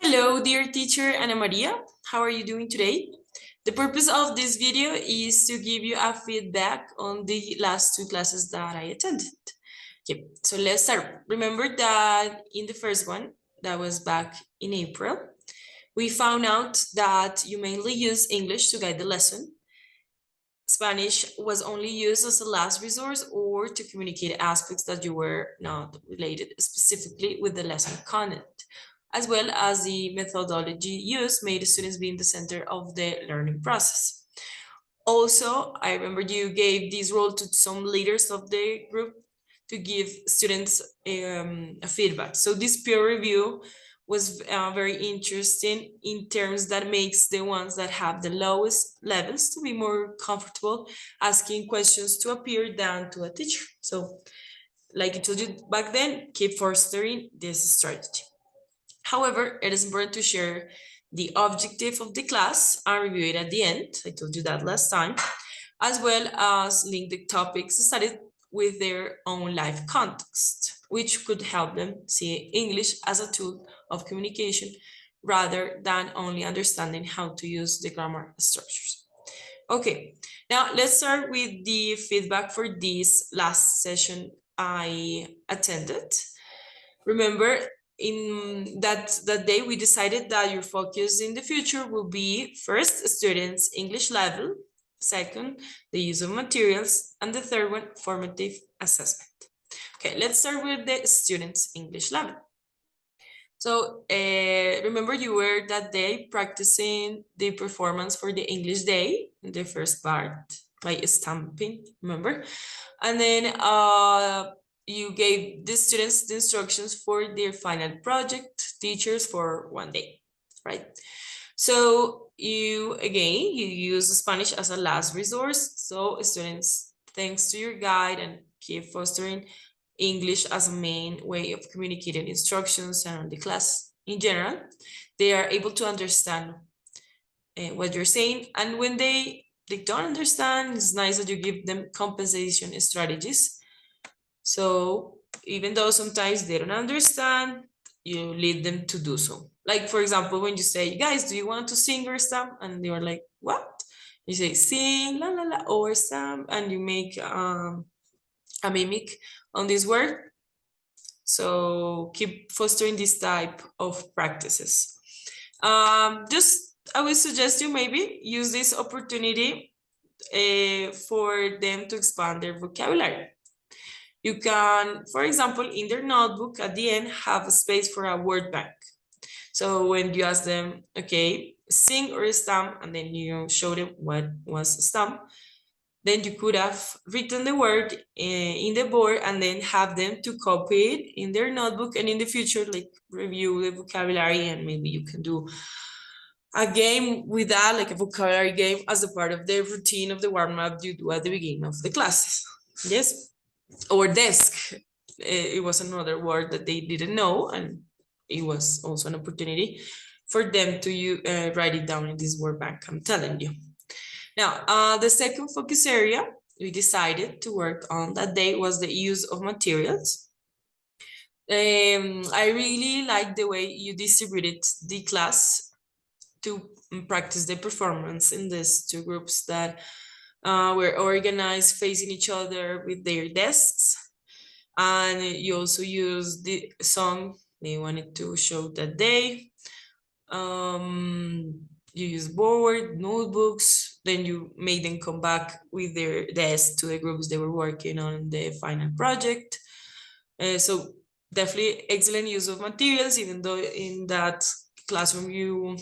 Hello, dear teacher Ana Maria. How are you doing today? The purpose of this video is to give you a feedback on the last two classes that I attended. Okay, so let's start. Remember that in the first one, that was back in April, we found out that you mainly use English to guide the lesson. Spanish was only used as a last resource or to communicate aspects that you were not related specifically with the lesson content, as well as the methodology used made students be in the center of the learning process. Also, I remember you gave this role to some leaders of the group to give students a feedback. So this peer review was very interesting in terms that makes the ones that have the lowest levels to be more comfortable asking questions to a peer than to a teacher. So like I told you back then, keep fostering this strategy. However, it is important to share the objective of the class and review it at the end. I told you that last time, as well as link the topics studied with their own life context, which could help them see English as a tool of communication rather than only understanding how to use the grammar structures. Okay, now let's start with the feedback for this last session I attended. Remember, in that day we decided that your focus in the future will be first students English level, second the use of materials, and the third one formative assessment. Okay, let's start with the students English level. So remember you were that day practicing the performance for the English day, the first part by stamping, remember? And then you gave the students the instructions for their final project, teachers for one day, right? So you use Spanish as a last resource. So students, thanks to your guide and keep fostering English as a main way of communicating instructions and the class in general, they are able to understand what you're saying. And when they don't understand, it's nice that you give them compensation strategies. So even though sometimes they don't understand, you lead them to do so. Like, for example, when you say, guys, do you want to sing or stamp? And they are like, what? You say, sing, la, la, la, or stamp, and you make a mimic on this word. So keep fostering this type of practices. I would suggest you maybe use this opportunity for them to expand their vocabulary. You can, for example, in their notebook at the end, have a space for a word bank. So when you ask them, okay, sing or stamp, and then you show them what was stamp, then you could have written the word in the board and then have them to copy it in their notebook, and in the future, like review the vocabulary, and maybe you can do a game with that, like a vocabulary game as a part of the routine of the warm-up you do at the beginning of the classes. Yes. Or desk. It was another word that they didn't know, and it was also an opportunity for them to write it down in this word bank, I'm telling you. Now, the second focus area we decided to work on that day was the use of materials. I really like the way you distributed the class to practice the performance in these two groups that were organized facing each other with their desks. And you also use the song they wanted to show that day. You use board, notebooks, then you made them come back with their desk to the groups they were working on the final project. So definitely excellent use of materials, even though in that classroom you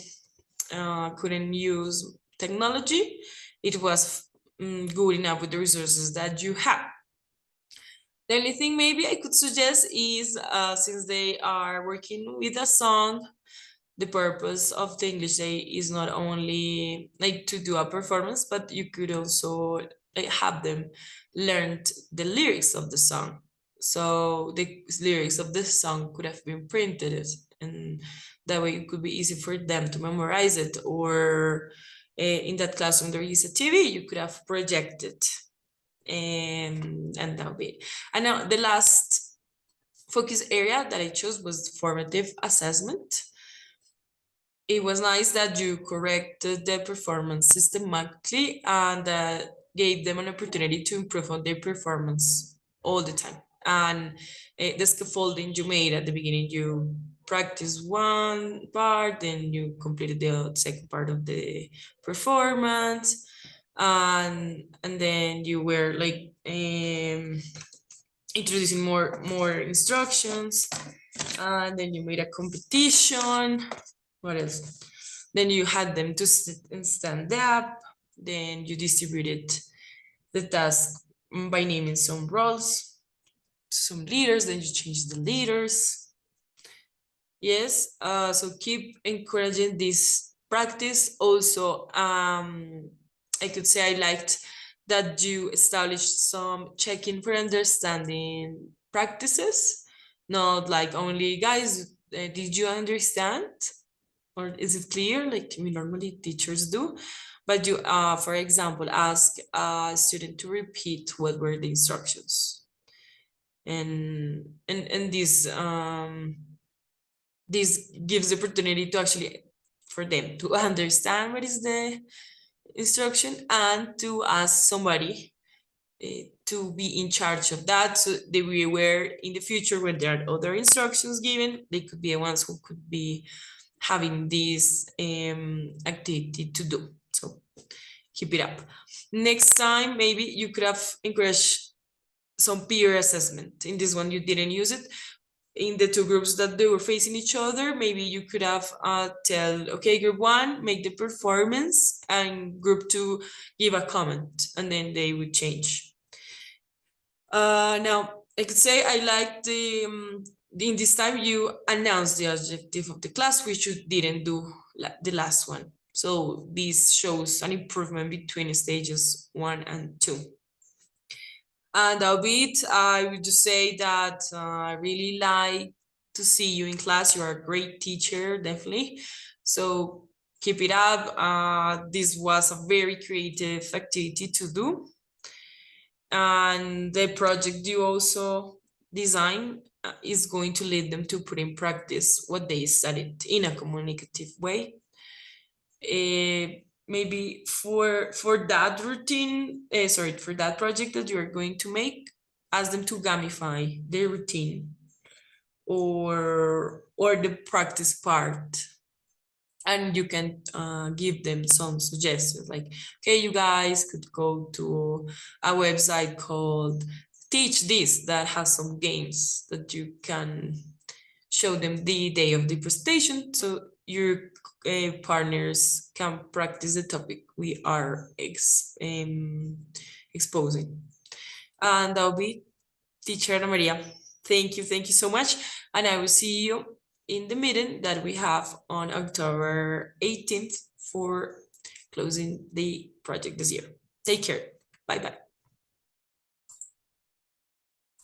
couldn't use technology, it was good enough with the resources that you had. The only thing maybe I could suggest is since they are working with a song, the purpose of the English Day is not only like to do a performance, but you could also like, have them learn the lyrics of the song. So the lyrics of the song could have been printed, and that way it could be easy for them to memorize it. Or in that classroom there is a TV, you could have projected, and that would be it. And now the last focus area that I chose was formative assessment. it was nice that you corrected the performance systematically and gave them an opportunity to improve on their performance all the time. And the scaffolding you made at the beginning, you practiced one part, then you completed the second part of the performance, and then you were like introducing more instructions, and then you made a competition. What else? Then you had them to sit and stand up. Then you distributed the task by naming some roles, some leaders. Then you changed the leaders. Yes, so keep encouraging this practice. Also, I could say I liked that you established some checking for understanding practices, not like only guys, did you understand? Or is it clear like we normally teachers do? But you, for example, ask a student to repeat what were the instructions. And this gives the opportunity to actually for them to understand what is the instruction and to ask somebody to be in charge of that, so they will be aware in the future when there are other instructions given, they could be the ones who could be having this activity to do. So keep it up. Next time, maybe you could have encouraged some peer assessment. In this one, you didn't use it. In the two groups that they were facing each other, maybe you could have tell, okay, group one, make the performance, and group two, give a comment, and then they would change. Now, I could say I like in this time you announced the objective of the class, which you didn't do the last one. So this shows an improvement between stages 1 and 2. And albeit, I would just say that I really like to see you in class. You are a great teacher, definitely. So keep it up. This was a very creative activity to do. And the project you also design is going to lead them to put in practice what they studied in a communicative way. Maybe for that routine, for that project that you are going to make, ask them to gamify their routine or the practice part, and you can give them some suggestions like, okay, you guys could go to a website called Teach This that has some games that you can show them the day of the presentation, so your partners can practice the topic we are exposing. And that'll be Teacher Ana Maria. Thank you so much, and I will see you in the meeting that we have on October 18th for closing the project this year. Take care. Bye bye.